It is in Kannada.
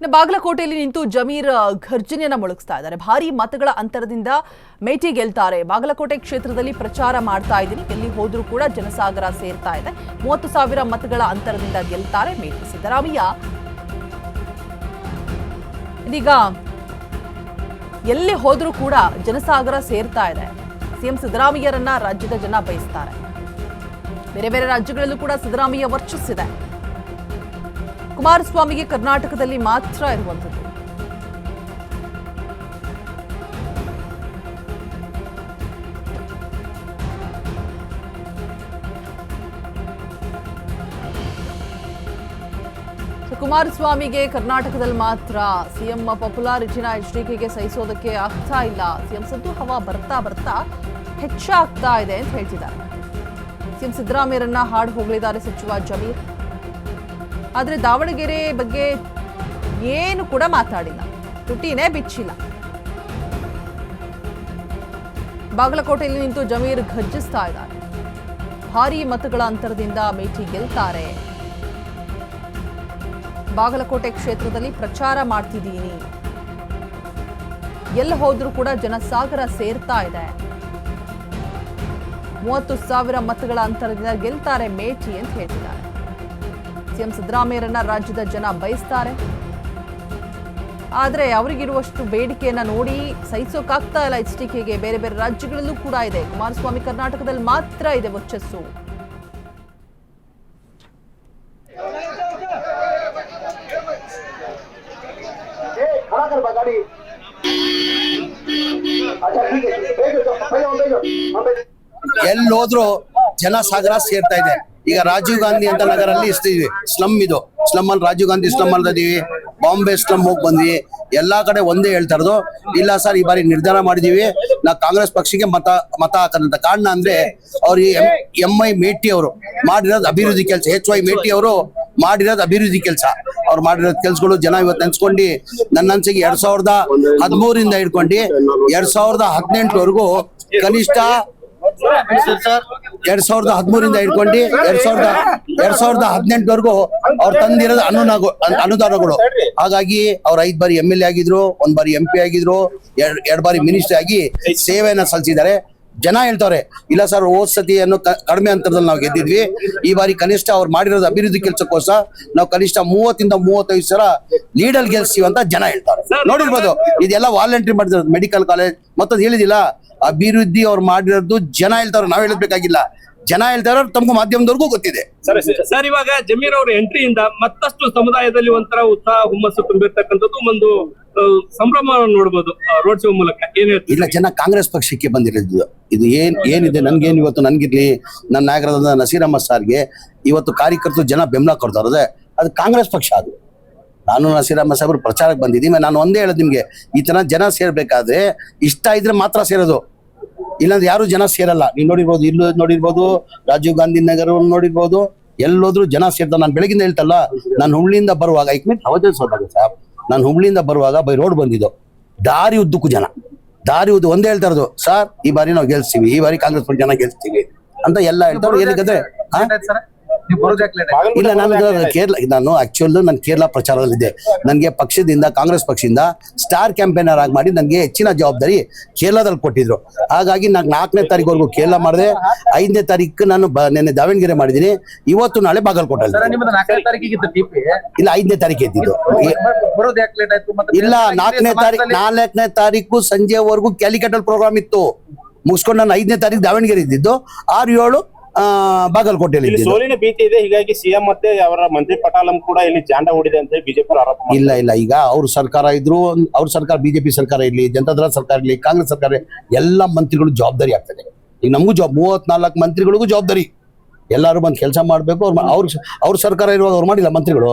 ಬಾಗಲಕೋಟೆಯಲ್ಲಿ ನಿಂತು ಜಮೀರ್ ಘರ್ಜನೆಯನ್ನ ಮೊಳಗಿಸ್ತಾ ಇದ್ದಾರೆ. ಭಾರಿ ಮತಗಳ ಅಂತರದಿಂದ ಮೇಟಿ ಗೆಲ್ತಾರೆ. ಬಾಗಲಕೋಟೆ ಕ್ಷೇತ್ರದಲ್ಲಿ ಪ್ರಚಾರ ಮಾಡ್ತಾ ಇದ್ದೀನಿ, ಎಲ್ಲಿ ಹೋದ್ರೂ ಕೂಡ ಜನಸಾಗರ ಸೇರ್ತಾ ಇದೆ. 30,000 ಮತಗಳ ಅಂತರದಿಂದ ಗೆಲ್ತಾರೆ ಮೇಟಿ. ಸಿದ್ದರಾಮಯ್ಯ ಇದೀಗ ಎಲ್ಲಿ ಹೋದ್ರೂ ಕೂಡ ಜನಸಾಗರ ಸೇರ್ತಾ ಇದೆ. ಸಿಎಂ ಸಿದ್ದರಾಮಯ್ಯರನ್ನ ರಾಜ್ಯದ ಜನ ಬಯಸ್ತಾರೆ. ಬೇರೆ ಬೇರೆ ರಾಜ್ಯಗಳಲ್ಲೂ ಕೂಡ ಸಿದ್ದರಾಮಯ್ಯ ವರ್ಚಸ್ಸಿದೆ. ಕುಮಾರಸ್ವಾಮಿಗೆ ಕರ್ನಾಟಕದಲ್ಲಿ ಮಾತ್ರ ಇರುವಂಥದ್ದು. ಕುಮಾರಸ್ವಾಮಿಗೆ ಕರ್ನಾಟಕದಲ್ಲಿ ಮಾತ್ರ. ಸಿಎಂ ಪಾಪ್ಯುಲಾರಿಟಿನ HDKಗೆ ಸಹಿಸೋದಕ್ಕೆ ಆಗ್ತಾ ಇಲ್ಲ. ಸಿಎಂ ಸದ್ದು ಹವಾ ಬರ್ತಾ ಬರ್ತಾ ಹೆಚ್ಚಾಗ್ತಾ ಇದೆ ಅಂತ ಹೇಳ್ತಿದ್ದಾರೆ. ಸಿಎಂ ಸಿದ್ದರಾಮಯ್ಯರನ್ನ ಹಾಡು ಹೋಗಲಿದ್ದಾರೆ ಸಚಿವ ಜಮೀರ್. ಆದರೆ ದಾವಣಗೆರೆ ಬಗ್ಗೆ ಏನು ಕೂಡ ಮಾತಾಡಿಲ್ಲ, ತುಟಿನೇ ಬಿಚ್ಚಿಲ್ಲ. ಬಾಗಲಕೋಟೆಯಲ್ಲಿ ನಿಂತು ಜಮೀರ್ ಘರ್ಜಿಸ್ತಾ ಇದ್ದಾರೆ. ಭಾರೀ ಮತಗಳ ಅಂತರದಿಂದ ಮೇಟಿ ಗೆಲ್ತಾರೆ. ಬಾಗಲಕೋಟೆ ಕ್ಷೇತ್ರದಲ್ಲಿ ಪ್ರಚಾರ ಮಾಡ್ತಿದ್ದೀನಿ, ಎಲ್ಲ ಹೋದ್ರೂ ಕೂಡ ಜನಸಾಗರ ಸೇರ್ತಾ ಇದೆ. 30,000 ಮತಗಳ ಅಂತರದಿಂದ ಗೆಲ್ತಾರೆ ಮೇಟಿ ಅಂತ ಹೇಳ್ತಿದ್ದಾರೆ. ಸಿಎಂ ಸಿದ್ದರಾಮಯ್ಯರನ್ನ ರಾಜ್ಯದ ಜನ ಬಯಸ್ತಾರೆ. ಆದ್ರೆ ಅವರಿಗಿರುವಷ್ಟು ಬೇಡಿಕೆಯನ್ನ ನೋಡಿ ಸಹಿಸೋಕಾಗ್ತಾ ಇಲ್ಲ HDKಗೆ. ಬೇರೆ ಬೇರೆ ರಾಜ್ಯಗಳಲ್ಲೂ ಕೂಡ ಇದೆ. ಕುಮಾರಸ್ವಾಮಿ ಕರ್ನಾಟಕದಲ್ಲಿ ಮಾತ್ರ ಇದೆ ವರ್ಚಸ್ಸು. ಎಲ್ಲೋದ್ರು ಜನಸಾಗರ ಸೇರ್ತಾ ಇದೆ. ಈಗ ರಾಜೀವ್ ಗಾಂಧಿ ಅಂತ ನಗರಲ್ಲಿ ಇರ್ತೀವಿ, ಸ್ಲಮ್ ಇದು ಸ್ಲಮ್ ಅಲ್ಲಿ ರಾಜೀವ್ ಗಾಂಧಿ ಸ್ಲಮ್ ಅಂತ ಇದೀವಿ. ಬಾಂಬೆ ಸ್ಲಮ್ ಹೋಗಿ ಬಂದ್ವಿ. ಎಲ್ಲಾ ಕಡೆ ಒಂದೇ ಹೇಳ್ತಾ ಇರೋದು, ಇಲ್ಲ ಸರ್ ಈ ಬಾರಿ ನಿರ್ಧಾರ ಮಾಡಿದೀವಿ, ನಾ ಕಾಂಗ್ರೆಸ್ ಪಕ್ಷಕ್ಕೆ ಮತ ಹಾಕಂತ. ಕಾರಣ ಅಂದ್ರೆ ಅವ್ರು MI ಮೇಟಿ ಅವರು ಮಾಡಿರೋದು ಅಭಿವೃದ್ಧಿ ಕೆಲಸ. HY ಮೇಟಿ ಅವರು ಮಾಡಿರೋದು ಅಭಿವೃದ್ಧಿ ಕೆಲಸ. ಅವ್ರು ಮಾಡಿರೋದ್ ಕೆಲ್ಸಗಳು ಜನ ಇವತ್ತು ನೆನ್ಸ್ಕೊಂಡು ನನ್ನ ಅನ್ಸಿಗೆ 2013 ಹಿಡ್ಕೊಂಡು 2018 ಕನಿಷ್ಠ 2013 ಹಿಡ್ಕೊಂಡು 2018 ಅವ್ರು ತಂದಿರೋದು ಅನುದಾನಗಳು. ಹಾಗಾಗಿ ಅವ್ರು 5 ಬಾರಿ MLA ಆಗಿದ್ರು, 1 ಬಾರಿ MP ಆಗಿದ್ರು, 2 ಬಾರಿ ಮಿನಿಸ್ಟರ್ ಆಗಿ ಸೇವೆಯನ್ನ ಸಲ್ಲಿಸಿದ್ದಾರೆ. ಜನ ಹೇಳ್ತಾರೆ ಇಲ್ಲ ಸರ್ ಹೋದ್ ಸತಿ ಅನ್ನೋ ಕಡಿಮೆ ಅಂತರದಲ್ಲಿ ನಾವು ಗೆದ್ದಿದ್ವಿ, ಈ ಬಾರಿ ಕನಿಷ್ಠ ಅವ್ರು ಮಾಡಿರೋದು ಅಭಿವೃದ್ಧಿ ಕೆಲಸಕ್ಕೋಸ್ಕರ ನಾವು ಕನಿಷ್ಠ 30 ಇಂದ 35 ಸಾವಿರ ಲೀಡರ್ ಗೆಲ್ಸ್ತೀವಿ ಅಂತ ಜನ ಹೇಳ್ತಾರೆ. ನೋಡಿರ್ಬೋದು, ಇದೆಲ್ಲ ವಾಲಂಟ್ರಿ ಮಾಡಿರೋದು. ಮೆಡಿಕಲ್ ಕಾಲೇಜ್ ಮತ್ತೊಂದು ಹೇಳಿದಿಲ್ಲ, ಅಭಿವೃದ್ಧಿ ಅವ್ರು ಮಾಡಿರೋದು ಜನ ಹೇಳ್ತಾರೆ, ನಾವ್ ಹೇಳಬೇಕಾಗಿಲ್ಲ. ಜನ ಹೇಳ್ತಾರ, ತಮ್ಗೂ ಮಾಧ್ಯಮದವ್ರಿಗೂ ಗೊತ್ತಿದೆ. ಸರ್ ಇವಾಗ ಜಮೀರ್ ಅವರ ಎಂಟ್ರಿಯಿಂದ ಮತ್ತಷ್ಟು ಸಮುದಾಯದಲ್ಲಿ ಒಂಥರ ಉತ್ಸಾಹ ಹುಮ್ಮಸ್ಸು ತುಂಬಿರ್ತಕ್ಕಂಥದ್ದು, ಒಂದು ಸಂಭ್ರಮವನ್ನು ನೋಡಬಹುದು ರೋಡ್ ಶೋ ಮೂಲಕ. ಇಲ್ಲ, ಜನ ಕಾಂಗ್ರೆಸ್ ಪಕ್ಷಕ್ಕೆ ಬಂದಿರೋದು. ಇದು ಏನಿದೆ ನನ್ಗೇನು ಇವತ್ತು ನನ್ಗಿರ್ಲಿ, ನನ್ನ ನಾಯಕರಾದ ನಸೀರ್ ಅಹಮದ್ ಸಾರ್ಗೆ ಇವತ್ತು ಕಾರ್ಯಕರ್ತರು ಜನ ಬೆಂಬಲ ಕೊಡ್ತಾರದೆ, ಅದು ಕಾಂಗ್ರೆಸ್ ಪಕ್ಷ. ಅದು ನಾನು ನಸೀರ್ ಅಹಮದ್ ಸಾಹೇಬ್ರು ಪ್ರಚಾರಕ್ಕೆ ಬಂದಿದ್ದೀನಿ. ನಾನು ಒಂದೇ ಹೇಳೋದು ನಿಮ್ಗೆ, ಈ ತರ ಜನ ಸೇರ್ಬೇಕಾದ್ರೆ ಇಷ್ಟ ಇದ್ರೆ ಮಾತ್ರ ಸೇರೋದು, ಇಲ್ಲಾಂದ್ರೆ ಯಾರು ಜನ ಸೇರಲ್ಲ. ನೀವು ನೋಡಿರ್ಬೋದು, ಇಲ್ಲೂ ನೋಡಿರ್ಬೋದು, ರಾಜೀವ್ ಗಾಂಧಿ ನಗರ ನೋಡಿರ್ಬೋದು, ಎಲ್ಲೋದ್ರು ಜನ ಸೇರ್ತಾರೆ. ನಾನು ಬೆಳಗಿಂದ ಹೇಳ್ತಲ್ಲ, ನಾನು ಹುಬ್ಳಿಯಿಂದ ಬರುವಾಗ ಸಾಹೇಬ್, ನಾನು ಹುಬ್ಳಿಯಿಂದ ಬರುವಾಗ ಬೈ ರೋಡ್ ಬಂದಿದ್ದು, ದಾರಿ ಉದ್ದಕ್ಕೂ ಜನ, ದಾರಿ ಉದ್ದು ಒಂದೇ ಹೇಳ್ತಾ ಇರೋದು, ಸರ್ ಈ ಬಾರಿ ನಾವು ಗೆಲ್ಸ್ತೀವಿ, ಈ ಬಾರಿ ಕಾಂಗ್ರೆಸ್ ಪಕ್ಷ ಜನ ಗೆಲ್ಸ್ತೀವಿ ಅಂತ ಎಲ್ಲ ಹೇಳ್ತಾರೆ. ಏನಕ್ಕೆ ಇಲ್ಲ, ನಾನು ಆಕ್ಚುಲ್ ನಾನು ಕೇರಳ ಪ್ರಚಾರದಲ್ಲಿದ್ದೆ. ನನಗೆ ಪಕ್ಷದಿಂದ, ಕಾಂಗ್ರೆಸ್ ಪಕ್ಷದಿಂದ ಸ್ಟಾರ್ ಕ್ಯಾಂಪೇನರ್ ಆಗಿ ಮಾಡಿ ನನಗೆ ಹೆಚ್ಚಿನ ಜವಾಬ್ದಾರಿ ಕೇರಳದಲ್ಲಿ ಕೊಟ್ಟಿದ್ರು. ಹಾಗಾಗಿ ನಾನು 4ನೇ ತಾರೀಕುವರೆಗೂ ಕೇರಳ ಮಾಡಿದೆ. 5ನೇ ತಾರೀಕು ನಾನು ನೆನ್ನೆ ದಾವಣಗೆರೆ ಮಾಡಿದ್ದೀನಿ. ಇವತ್ತು ನಾಳೆ ಬಾಗಲಕೋಟೆ. ಇಲ್ಲ, 5ನೇ ತಾರೀಕು ಇದ್ದಿದ್ದು. ಇಲ್ಲ, 4ನೇ ತಾರೀಕು ಸಂಜೆವರೆಗೂ ಕ್ಯಾಲಿಕಟಲ್ ಪ್ರೋಗ್ರಾಮ್ ಇತ್ತು. ಮುಗಿಸ್ಕೊಂಡು ನಾನು 5ನೇ ತಾರೀಕು ದಾವಣಗೆರೆ ಇದ್ದಿದ್ದು. 6-7 ಬಾಗಲಕೋಟೆಯಲ್ಲಿ ಸೋಲಿನ ಭೀತಿ ಇದೆ. ಹೀಗಾಗಿ ಸಿಎಂ ಮತ್ತೆ ಅವರ ಮಂತ್ರಿ ಪಟಾಲಂ ಕೂಡ ಇಲ್ಲಿ ಜಾಂಡ ಹೂಡಿದೆ ಅಂತ ಬಿಜೆಪಿ ಆರೋಪ. ಇಲ್ಲ, ಈಗ ಅವ್ರ ಸರ್ಕಾರ ಇದ್ರು, ಅವ್ರ ಸರ್ಕಾರ ಬಿಜೆಪಿ ಸರ್ಕಾರ ಇರ್ಲಿ, ಜನತಾದಳ ಸರ್ಕಾರ ಇರ್ಲಿ, ಕಾಂಗ್ರೆಸ್ ಸರ್ಕಾರ, ಎಲ್ಲ ಮಂತ್ರಿಗಳು ಜವಾಬ್ದಾರಿ ಆಗ್ತದೆ. ಈಗ ನಮಗೂ 34 ಮಂತ್ರಿಗಳಿಗೂ ಜವಾಬ್ದಾರಿ. ಎಲ್ಲರೂ ಬಂದು ಕೆಲಸ ಮಾಡ್ಬೇಕು. ಅವ್ರ ಸರ್ಕಾರ ಇರುವಾಗ ಅವ್ರು ಮಾಡಿಲ್ಲ ಮಂತ್ರಿಗಳು.